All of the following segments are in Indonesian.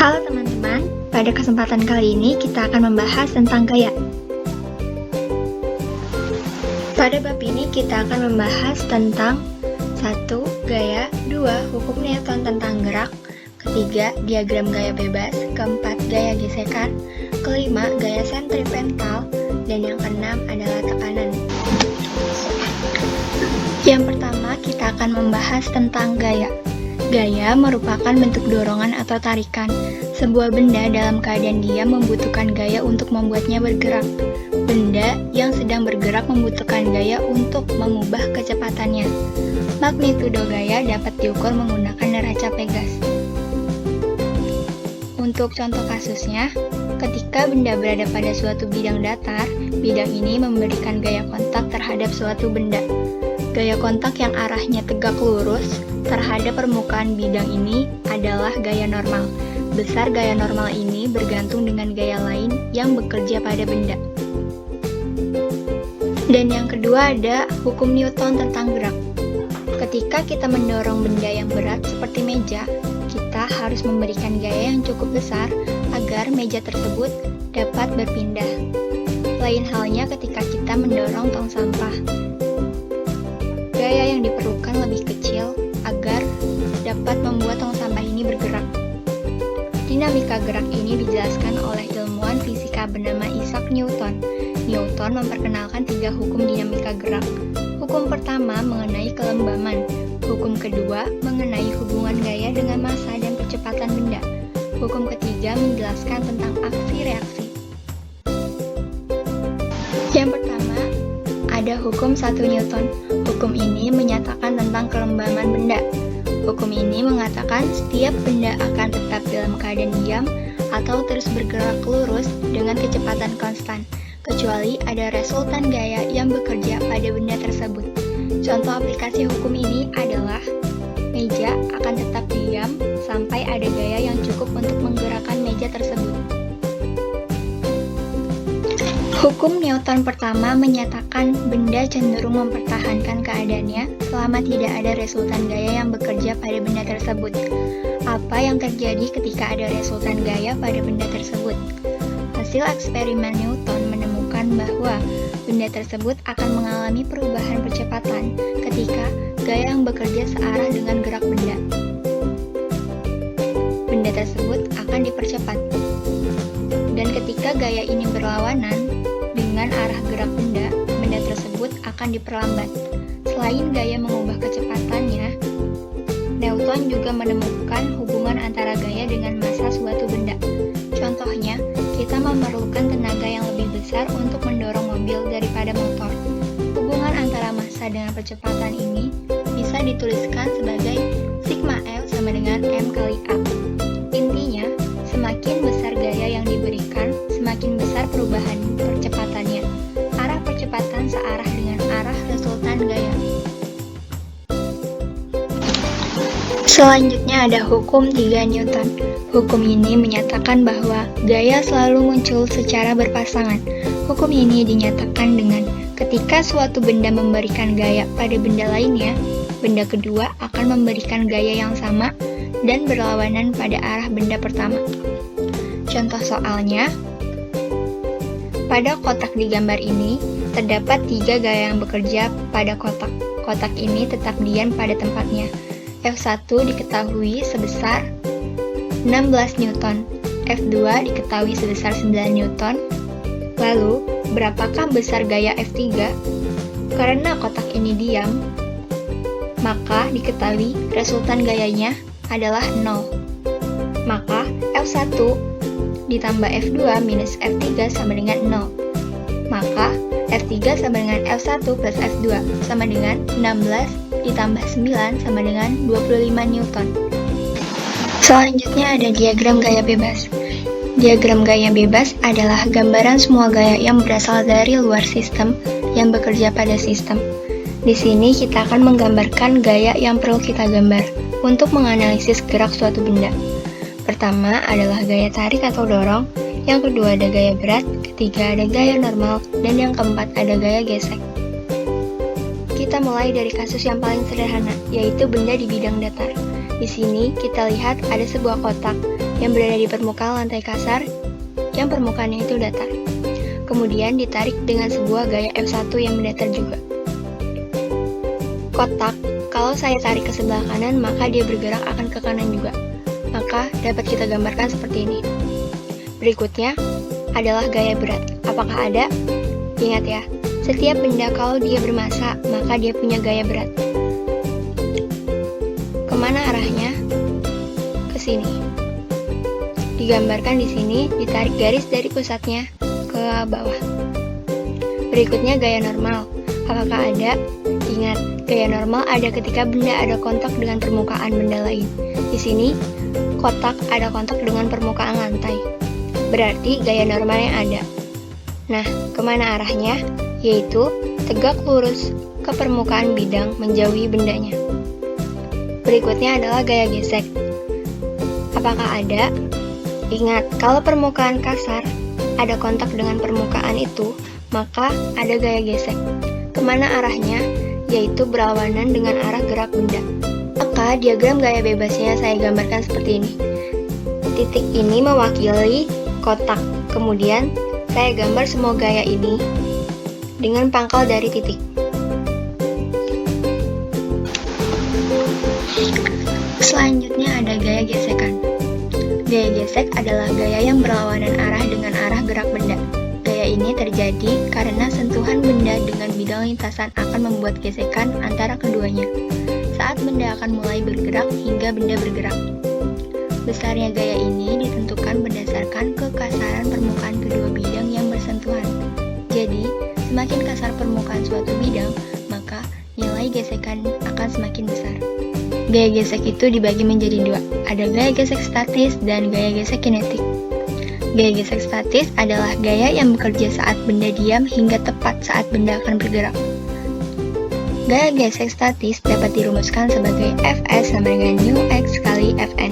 Halo teman-teman, pada kesempatan kali ini kita akan membahas tentang gaya. Pada bab ini kita akan membahas tentang 1. Gaya, 2. Hukum Newton tentang gerak, ketiga, diagram gaya bebas, keempat, gaya gesekan, kelima, gaya sentripetal, dan yang keenam adalah tekanan. Yang pertama, kita akan membahas tentang gaya. Gaya merupakan bentuk dorongan atau tarikan. Sebuah benda dalam keadaan diam membutuhkan gaya untuk membuatnya bergerak. Benda yang sedang bergerak membutuhkan gaya untuk mengubah kecepatannya. Magnitudo gaya dapat diukur menggunakan neraca Pegas. Untuk contoh kasusnya, ketika benda berada pada suatu bidang datar, bidang ini memberikan gaya kontak terhadap suatu benda. Gaya kontak yang arahnya tegak lurus terhadap permukaan bidang ini adalah gaya normal. Besar gaya normal ini bergantung dengan gaya lain yang bekerja pada benda. Dan yang kedua ada hukum Newton tentang gerak. Ketika kita mendorong benda yang berat seperti meja, kita harus memberikan gaya yang cukup besar agar meja tersebut dapat berpindah. Lain halnya ketika kita mendorong tong sampah. Gaya yang diperlukan lebih kecil agar dapat membuat tong sampah ini bergerak. Dinamika gerak ini dijelaskan oleh ilmuwan fisika bernama Isaac Newton. Newton memperkenalkan 3 hukum dinamika gerak. Hukum pertama mengenai kelembaman. Hukum kedua mengenai hubungan gaya dengan massa dan percepatan benda. Hukum ketiga menjelaskan tentang aksi-reaksi. Yang pertama, ada hukum 1 Newton. Hukum ini menyatakan tentang kelembaman benda. Hukum ini mengatakan setiap benda akan tetap dalam keadaan diam atau terus bergerak lurus dengan kecepatan konstan, kecuali ada resultan gaya yang bekerja pada benda tersebut. Contoh aplikasi hukum ini adalah meja akan tetap diam sampai ada gaya yang cukup untuk menggerakkan meja tersebut. Hukum Newton pertama menyatakan benda cenderung mempertahankan keadaannya selama tidak ada resultan gaya yang bekerja pada benda tersebut. Apa yang terjadi ketika ada resultan gaya pada benda tersebut? Hasil eksperimen Newton menemukan bahwa benda tersebut akan mengalami perubahan percepatan ketika gaya yang bekerja searah dengan gerak benda. Benda tersebut akan dipercepat. Dan ketika gaya ini berlawanan dengan arah gerak benda, benda tersebut akan diperlambat. Selain gaya mengubah kecepatannya, Newton juga menemukan hubungan antara gaya dengan massa suatu benda. Contohnya, kita memerlukan tenaga yang lebih besar untuk mendorong mobil daripada motor. Hubungan antara massa dengan percepatan ini bisa dituliskan sebagai sigma F sama dengan M kali A. Intinya, semakin besar gaya yang diberikan, semakin besar perubahan percepatannya. Arah percepatan searah dengan arah resultan gaya. Selanjutnya ada hukum 3 Newton. Hukum ini menyatakan bahwa gaya selalu muncul secara berpasangan. Hukum ini dinyatakan dengan ketika suatu benda memberikan gaya pada benda lainnya, benda kedua akan memberikan gaya yang sama dan berlawanan pada arah benda pertama. Contoh soalnya, pada kotak di gambar ini, terdapat 3 gaya yang bekerja pada kotak. Kotak ini tetap diam pada tempatnya. F1 diketahui sebesar 16 Newton, F2 diketahui sebesar 9 Newton. Lalu, berapakah besar gaya F3? Karena kotak ini diam, maka diketahui resultan gayanya adalah 0. Maka F1 ditambah F2 minus F3 sama dengan 0. Maka F3 sama dengan F1 plus F2 sama dengan 16 ditambah 9 sama dengan 25 Newton. Selanjutnya ada diagram gaya bebas. Diagram gaya bebas adalah gambaran semua gaya yang berasal dari luar sistem yang bekerja pada sistem. Di sini kita akan menggambarkan gaya yang perlu kita gambar untuk menganalisis gerak suatu benda. Pertama adalah gaya tarik atau dorong, yang kedua ada gaya berat, ketiga ada gaya normal, dan yang keempat ada gaya gesek. Kita mulai dari kasus yang paling sederhana, yaitu benda di bidang datar. Di sini kita lihat ada sebuah kotak yang berada di permukaan lantai kasar yang permukaannya itu datar. Kemudian ditarik dengan sebuah gaya F1 yang mendatar juga. Kotak, kalau saya tarik ke sebelah kanan, maka dia bergerak akan ke kanan juga. Maka dapat kita gambarkan seperti ini. Berikutnya adalah gaya berat. Apakah ada? Ingat ya, setiap benda kalau dia bermassa, maka dia punya gaya berat. Kemana arahnya? Ke sini. Digambarkan di sini, ditarik garis dari pusatnya ke bawah. Berikutnya gaya normal. Apakah ada? Ingat, gaya normal ada ketika benda ada kontak dengan permukaan benda lain. Di sini, kotak ada kontak dengan permukaan lantai. Berarti gaya normalnya ada. Nah, kemana arahnya? Yaitu tegak lurus ke permukaan bidang menjauhi bendanya. Berikutnya adalah gaya gesek. Apakah ada? Ingat, kalau permukaan kasar ada kontak dengan permukaan itu, maka ada gaya gesek. Kemana arahnya? Yaitu berlawanan dengan arah gerak benda. Maka diagram gaya bebasnya saya gambarkan seperti ini. Titik ini mewakili kotak. Kemudian saya gambar semua gaya ini dengan pangkal dari titik. Selanjutnya ada gaya gesekan. Gaya gesek adalah gaya yang berlawanan arah dengan arah gerak benda. Gaya ini terjadi karena sentuhan benda dengan bidang lintasan akan membuat gesekan antara keduanya saat benda akan mulai bergerak hingga benda bergerak. Besarnya gaya ini ditentukan berdasarkan kekasaran permukaan kedua bidang yang bersentuhan. Jadi, semakin kasar permukaan suatu bidang, maka nilai gesekan akan semakin besar. Gaya gesek itu dibagi menjadi dua, ada gaya gesek statis dan gaya gesek kinetik. Gaya gesek statis adalah gaya yang bekerja saat benda diam hingga tepat saat benda akan bergerak. Gaya gesek statis dapat dirumuskan sebagai Fs sama dengan μx kali Fn,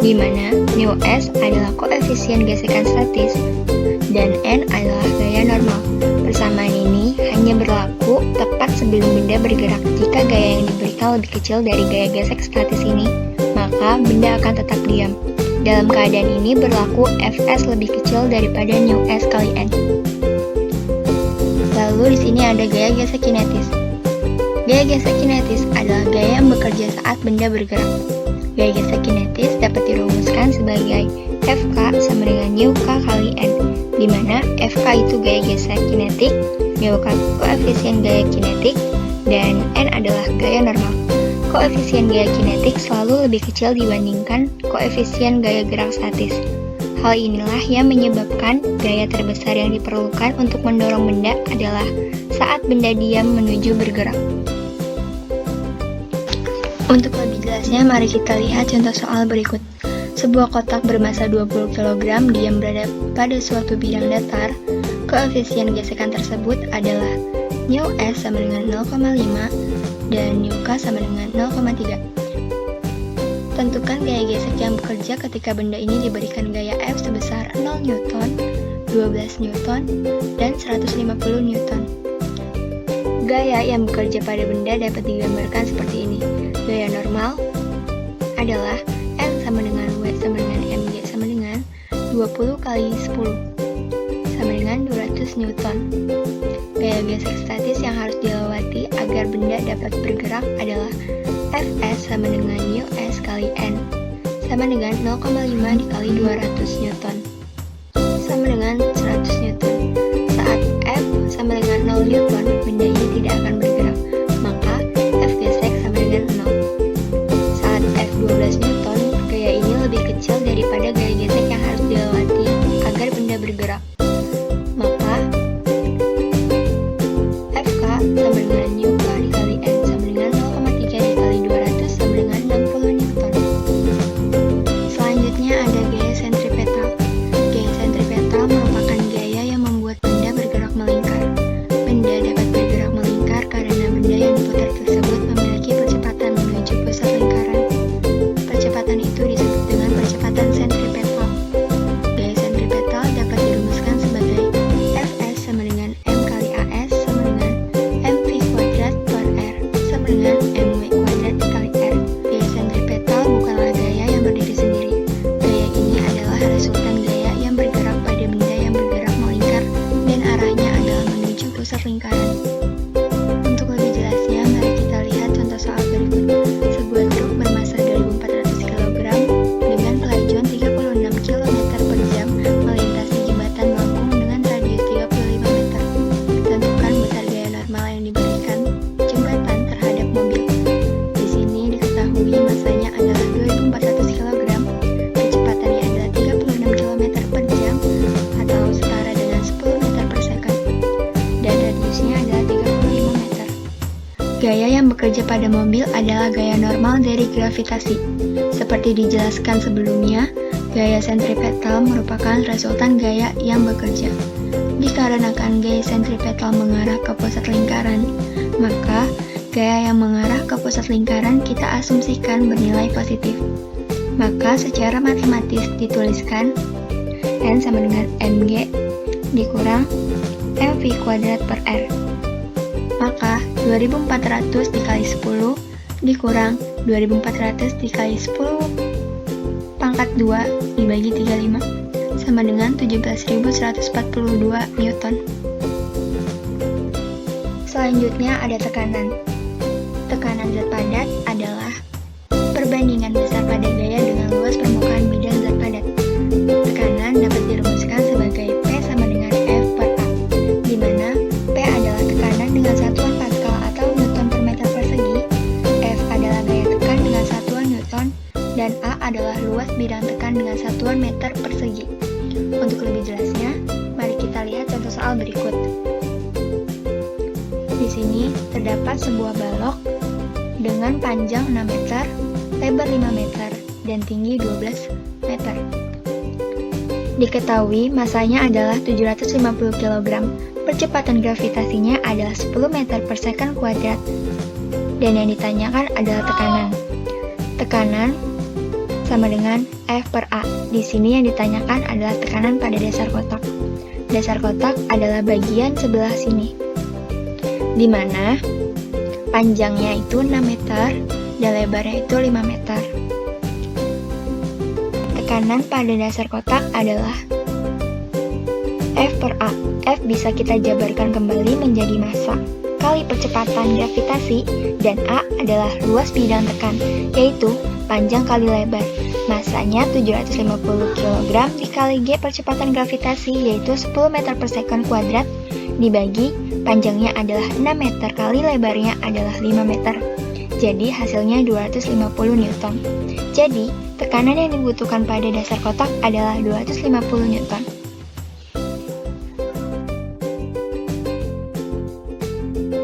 di mana μs adalah koefisien gesekan statis dan n adalah gaya normal. Persamaan ini hanya berlaku tepat sebelum benda bergerak. Jika gaya yang diberikan lebih kecil dari gaya gesek statis ini, maka benda akan tetap diam. Dalam keadaan ini berlaku Fs lebih kecil daripada μs kali n. Lalu di sini ada gaya gesek kinetis. Gaya gesek kinetis adalah gaya yang bekerja saat benda bergerak. Gaya gesek kinetis dapat dirumuskan sebagai Fk sama dengan μk kali n, di mana Fk itu gaya gesek kinetik, μk koefisien gaya kinetik, dan n adalah gaya normal. Koefisien gaya kinetik selalu lebih kecil dibandingkan koefisien gaya gerak statis. Hal inilah yang menyebabkan gaya terbesar yang diperlukan untuk mendorong benda adalah saat benda diam menuju bergerak. Untuk lebih jelasnya, mari kita lihat contoh soal berikut. Sebuah kotak bermassa 20 kg diam berada pada suatu bidang datar. Koefisien gesekan tersebut adalah μs sama dengan 0,5 dan μk sama dengan 0,3. Tentukan gaya gesek yang bekerja ketika benda ini diberikan gaya F sebesar 0 Newton, 12 Newton, dan 150 Newton. Gaya yang bekerja pada benda dapat digambarkan seperti ini. Gaya normal adalah N sama dengan W sama dengan mg sama dengan 20 kali 10 sama dengan 200 Newton. Gaya gesek statis yang harus dilewati agar benda dapat bergerak adalah Fs sama dengan μs kali n sama dengan 0,5 dikali 200 Newton sama dengan 100 Newton. Saat F sama dengan 0 Newton, benda ini tidak akan bergerak, maka F gesek sama dengan 0. Saat F 12 Newton, gaya ini lebih kecil daripada gaya gesek yang harus dilewati agar benda bergerak, maka Fk sama dengan μk dikali n sama dengan 0,3 dikali 200 sama dengan 60 Newton. Selanjutnya ada gaya sentripetal. Gaya sentripetal merupakan gaya yang membuat benda bergerak melingkar. Benda dapat bergerak melingkar karena benda yang diputar tersebut memiliki percepatan menuju pusat lingkaran. Percepatan itu disebut dengan percepatan sentripetal. Gaya sentripetal dapat dirumuskan sebagai Fs sama dengan m kali As sama dengan mv kuadrat per r sama dengan mw kuadrat dikali r. Gaya sentripetal bukanlah gaya yang berdiri sendiri. Gaya pada mobil adalah gaya normal dari gravitasi. Seperti dijelaskan sebelumnya, gaya sentripetal merupakan resultan gaya yang bekerja. Dikarenakan gaya sentripetal mengarah ke pusat lingkaran, maka gaya yang mengarah ke pusat lingkaran kita asumsikan bernilai positif. Maka secara matematis dituliskan N sama dengan mg dikurang mv kuadrat per r. Maka 2400 dikali 10 dikurang 2400 dikali 10 pangkat 2 dibagi 35 sama dengan 17.142 Newton. Selanjutnya ada tekanan. Tekanan zat padat adalah perbandingan besar pada gaya dengan luas permukaan bidang zat padat. Tekanan dapat dirumuskan sebagai P sama dengan F per A, di mana P adalah tekanan dengan satuan Pascal atau Newton per meter persegi, F adalah gaya tekan dengan satuan Newton, dan A adalah luas bidang tekan dengan satuan meter persegi. Untuk lebih jelasnya, mari kita lihat contoh soal berikut. Di sini terdapat sebuah balok dengan panjang 6 meter, lebar 5 meter, dan tinggi 12 meter. Diketahui masanya adalah 750 kg, percepatan gravitasinya adalah 10 meter per second kuadrat, dan yang ditanyakan adalah tekanan. Tekanan sama dengan F per A. Di sini yang ditanyakan adalah tekanan pada dasar kotak. Dasar kotak adalah bagian sebelah sini, di mana panjangnya itu 6 meter dan lebarnya itu 5 meter. Tekanan pada dasar kotak adalah F per A. F bisa kita jabarkan kembali menjadi massa kali percepatan gravitasi, dan A adalah luas bidang tekan, yaitu panjang kali lebar. Massanya 750 kg dikali G percepatan gravitasi, yaitu 10 meter per second kuadrat, dibagi panjangnya adalah 6 meter kali lebarnya adalah 5 meter. Jadi hasilnya 250 Newton. Jadi tekanan yang dibutuhkan pada dasar kotak adalah 250 Newton.